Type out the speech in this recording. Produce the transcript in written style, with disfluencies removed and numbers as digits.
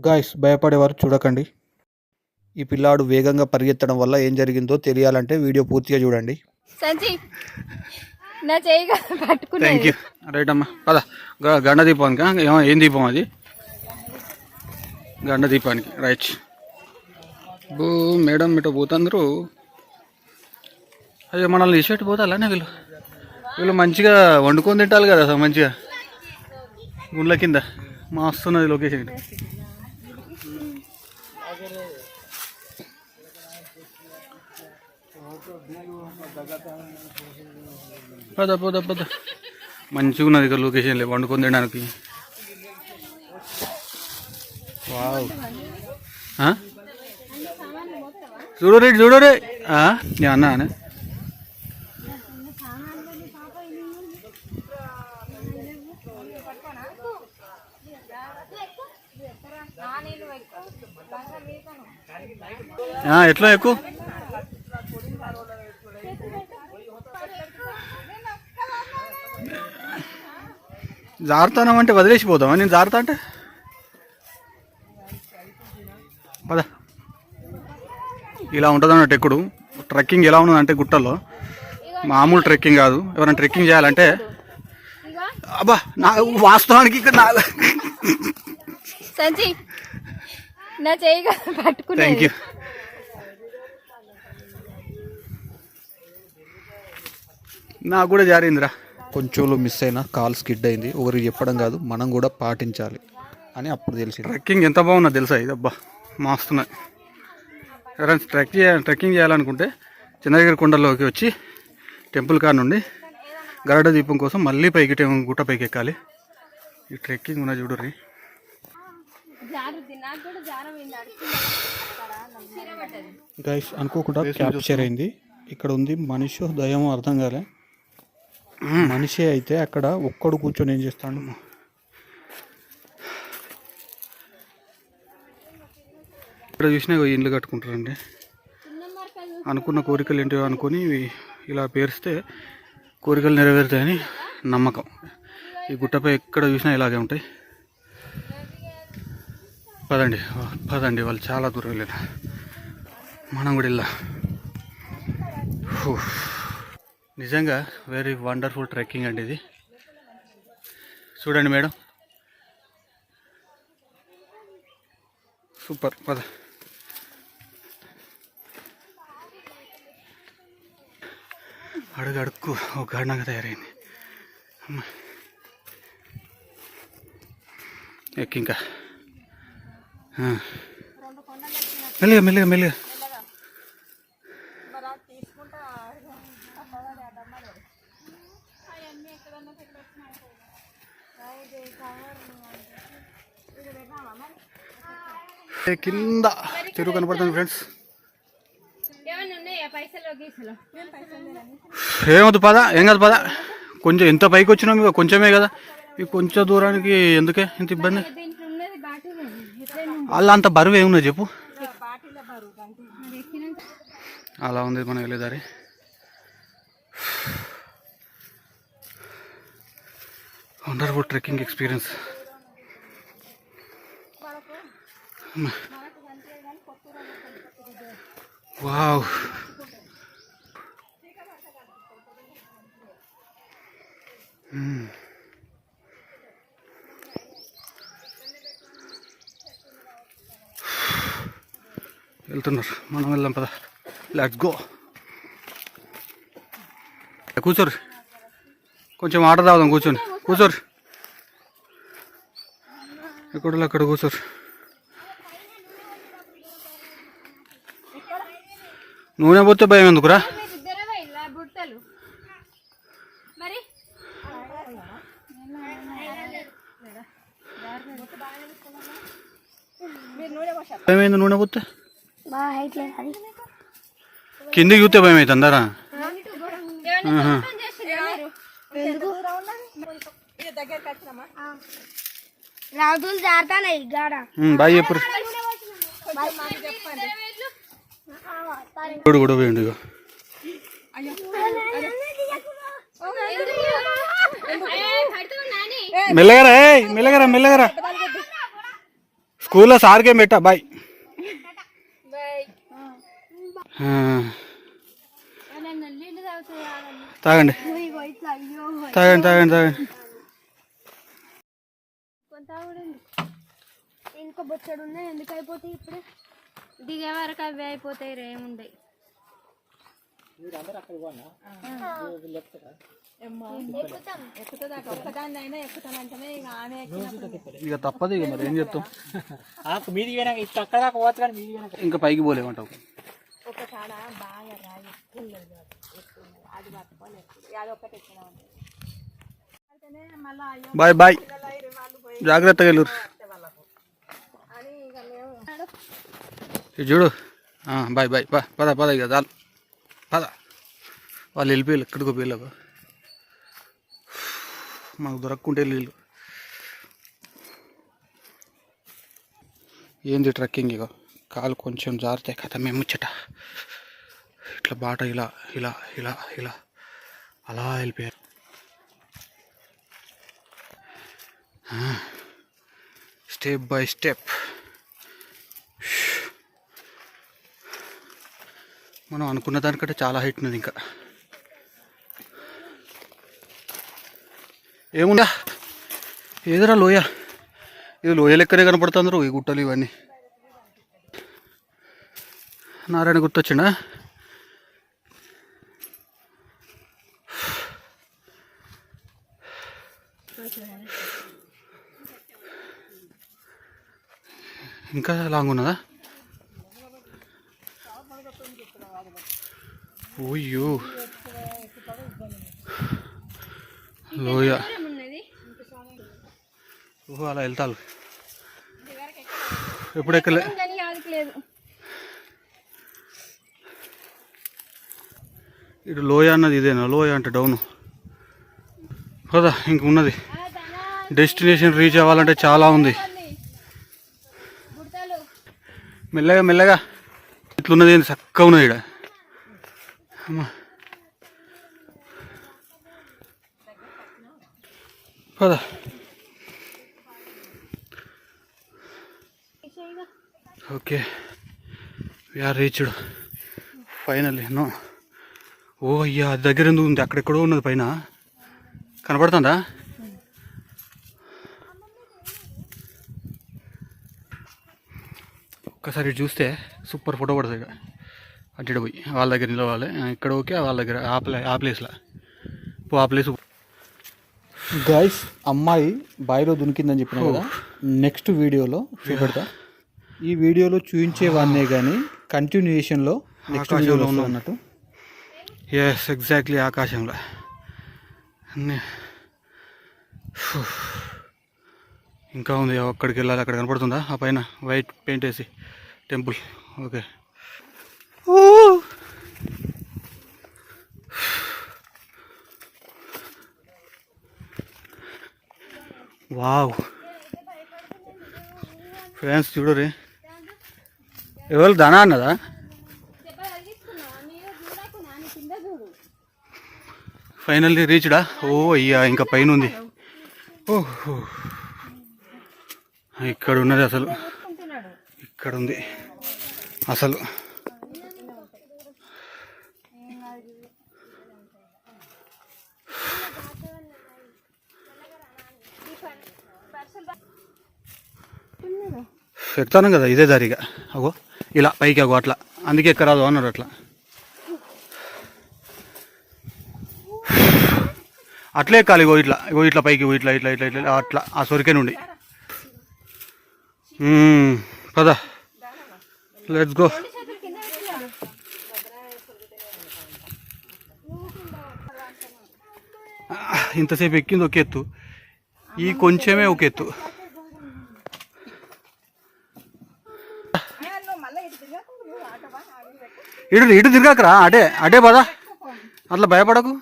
Guys, భయపడేవారు చూడకండి. ఈ పిల్లాడు వేగంగా పరిగెత్తడం వల్ల ఏం జరిగిందో తెలియాలంటే వీడియో పూర్తిగా చూడండి. సంచి నా చేయిగా పట్టుకున్నా. Thank you. రైట్ అమ్మా, పద. గండ దీపానికి ఏం దీపం అది? గండ దీపానికి. రైట్. బో మేడం ఇటు పోతుందరు. అయ్యో, మనల్ని ఇషేట్ పోతాలనే వీళ్ళు మంచిగా వండుకొని తింటారు కదా అసలు, మంచిగా గుండ్ల కింద. మస్తున్నది లొకేషన్. పద పద పద. మంచిగా ఉన్నది ఇక్కడ లొకేషన్ వండుకొని తినడానికి. వావ్. చూడరే చూడరే అన్న అనే ఎట్లా ఎక్కువ జారుతానంటే వదిలేసిపోతావా? నేను జారుతా అంటే పద. ఇలా ఉంటుంది అన్నట్టు ఎక్కుడు. ట్రెక్కింగ్ ఎలా ఉన్నదంటే గుట్టల్లో మామూలు ట్రెక్కింగ్ కాదు. ఎవరైనా ట్రెక్కింగ్ చేయాలంటే అబ్బా, నా వాస్తవానికి ఇక్కడ సంచి నా చేయిగా పట్టుకున్నా. Thank you. నాకు కూడా జారిందిరా. కొంచెంలో మిస్ అయినా కాల్ స్కిడ్ అయింది. ఒకరికి చెప్పడం కాదు, మనం కూడా పాటించాలి అని అప్పుడు తెలిసింది. ట్రెక్కింగ్ ఎంత బాగున్నా తెలుసా ఇది? అబ్బా మస్తున్నాయి. ఎవరైనా ట్రెక్కింగ్ చేయాలనుకుంటే చంద్రగిరి కొండల్లోకి వచ్చి టెంపుల్ కార్ నుండి గరుడ దీపం కోసం మళ్ళీ పైకి గుట్ట పైకి ఎక్కాలి. ఈ ట్రెక్కింగ్ ఉన్న చూడర్రి. గైస్, అనుకోకుండా క్యాప్చర్ అయింది. ఇక్కడ ఉంది మనిషి దయ్యం అర్థం కాలే. మనిషి అయితే అక్కడ ఒక్కడు కూర్చొని ఏం చేస్తాడు? ఇక్కడ చూసినా ఇండ్లు కట్టుకుంటారండి. అనుకున్న కోరికలు ఏంటో అనుకొని ఇలా పేరిస్తే కోరికలు నెరవేరుతాయని నమ్మకం. ఈ గుట్టపై ఎక్కడ చూసినా ఇలాగే ఉంటాయి. పదండి పదండి, వాళ్ళు చాలా దూరం వెళ్ళారు. మనం కూడా ఇలా. నిజంగా వెరీ వండర్ఫుల్ ట్రెక్కింగ్ అండి ఇది. చూడండి మేడం, సూపర్. పద. అడుగడుక్కు ఒక గార్డెన్గా తయారైంది. ఎక్కింకా మెల్లిగా మెల్లిగా మెల్లిగా. కింద చెరువు కనపడుతుంది ఫ్రెండ్స్. ఏమవుతుంది పద, ఏం కాదు పద. కొంచెం ఎంత పైకి వచ్చినాం, ఇక కొంచెమే కదా. ఈ కొంచెం దూరానికి ఎందుకే ఇంత ఇబ్బంది? అలా అంత బరువు ఏమున్నది చెప్పు? అలా ఉంది మనం వెళ్ళేదారి. Wonderful trekking experience. వావ్. వెళ్తున్నారు, మనం వెళ్దాం పద. Let's go. కూర్చోరు, కొంచెం ఆట తాగుదాం. కూర్చొని కూర్చోరు, ఎక్కడ అక్కడ కూర్చోరు. నూనె పోతే భయం ఎందుకురా? భయమైంది నూనె పోతే? కిందికి చూస్తే భయం అవుతుందారా? బాయ్ ఎప్పుడు కూడా పోయిండు. ఇక మెల్లగరా, మెల్లగరా మెల్లగరా. స్కూల్లో సార్కేం పెట్టా బాయ్. తాగండి తాగండి తాగండి తాగండి. ఇంకా బొచ్చడు ఉన్నాయి. ఎందుకు అయిపోతాయి ఇప్పుడే? దిగే వరకు అవి అయిపోతాయి. రేముండయి. ఇక తప్పదు. ఇక మరి ఏం చెప్తాం. ఇంకా పైకి పోలేమంటావు. Bye bye. జాగ్రత్తగా వెళ్ళు. చూడు. Bye bye. పద పద ఇక చాలు. పద. వాళ్ళు వెళ్ళిపోయారు ఎక్కడికో పిల్లలు. మాకు దొరక్కుంటే వీళ్ళు. ఏంది ట్రెక్కింగ్? ఇక కాలు కొంచెం జారితే కథ మేము ముచ్చట. ఇట్లా బాట ఇలా ఇలా ఇలా ఇలా అలా వెళ్ళిపోయారు. స్టెప్ బై స్టెప్ మనం అనుకున్న దానికంటే చాలా హైట్ ఉన్నది. ఇంకా ఏముందా? ఏదరా లోయ? ఇది లోయ లెక్కనే కనపడుతుందరు ఈ గుట్టలు ఇవన్నీ. నారాయణ గుర్తొచ్చిండా? ఇంకా లాంగ్ ఉన్నదా? ఓయ్యో లోయ. ఓహో అలా వెళ్తాను. ఎప్పుడు ఎక్కలే. ఇటు లోయ అన్నది ఇదేనా? లోయ అంటే డౌను కదా. ఇంక ఉన్నది డెస్టినేషన్ రీచ్ అవ్వాలంటే చాలా ఉంది. మెల్లగా మెల్లగా. ఇట్లున్నది ఏంటి? చక్కగా ఉన్నది ఇక్కడ. అమ్మా పద. Okay we're reached finally. No. ఓ అయ్యా దగ్గర ఎందుకు ఉంది? అక్కడెక్కడో ఉన్నది పైన. కనపడుతుందా? ఒక్కసారి చూస్తే సూపర్ ఫోటో పడుతుంది. ఇక్కడ అటు పోయి వాళ్ళ దగ్గర నిలవాలి. ఇక్కడ ఓకే వాళ్ళ దగ్గర ఆ ప్లేస్లో ఆ ప్లేస్. గైస్ అమ్మాయి బావిలో దునికిందని చెప్పిన కదా. నెక్స్ట్ వీడియోలో చూపెడతా. ఈ వీడియోలో చూపించేవాన్నే కానీ కంటిన్యూషన్లో నెక్స్ట్ వీడియోలో అన్నట్టు. ఎస్ ఎగ్జాక్ట్లీ ఆకాశంలో. ఇంకా ఉంది. అక్కడికి వెళ్ళాలి. అక్కడ కనపడుతుందా ఆ పైన వైట్ పెయింట్ వేసి టెంపుల్? ఓకే. వావ్ ఫ్రెండ్స్ చూడరే. ఎవరు దానా అన్నదా? ఫైనల్లీ రీచ్డా? ఓ అయ్యా ఇంకా పైన ఉంది. ఓహో ఇక్కడ ఉన్నది అసలు. ఇక్కడ ఉంది అసలు. ఎక్కుతాను కదా ఇదే దారిగా. అగో ఇలా పైకి అగో అట్లా. అందుకే ఎక్కరాదు అన్నారు అట్లా. అట్లే ఎక్కాలి. ఇగో ఇట్లా ఇగో ఇట్లా పైకి ఇట్లా ఇట్లా ఇట్లా ఇట్లా అట్లా ఆ సొరికే నుండి. పద లెట్స్ గో. ఇంతసేపు ఎక్కింది ఒక ఎత్తు, ఈ కొంచెమే ఒక ఎత్తు. ఇటు తిరగకరా. అటే అటే పద. అట్లా భయపడకు.